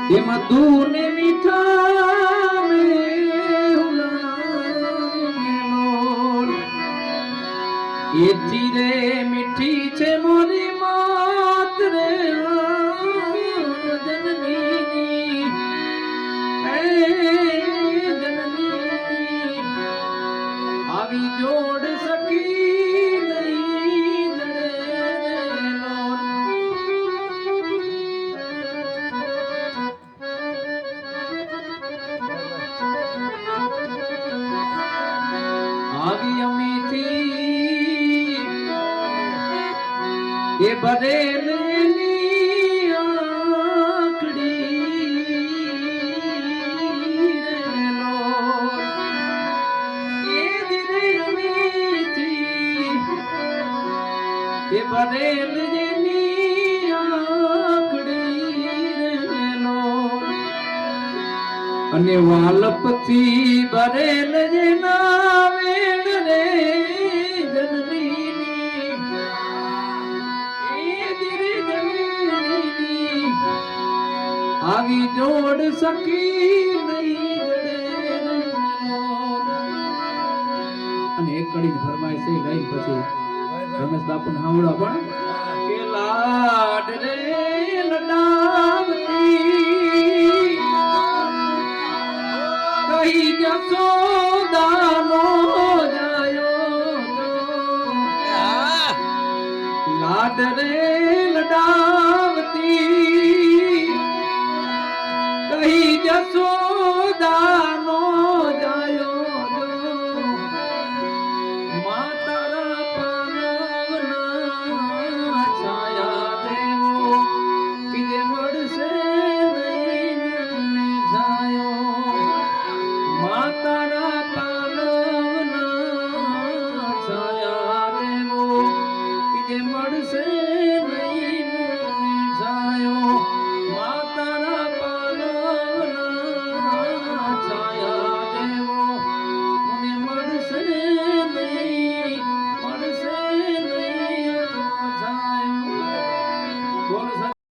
એમાં તું ને મીઠા એ ચીરે મીઠી છે મોરી માત રે જનની જનની આવી જોડ સકી નહીં આવી અમીથી એ બરેલની આંખડી રેલો એ દિરે અમીથી એ બરેલની આંખડી રેલો અને વાલપથી બરેલ જેના વેણ રે જનની એ દિરે જનની આવી જોડ સકી નહીં અને એક કડી ફરમાય છે લઈ પછી રમેશ બાપુ ને સાંભળવા પણ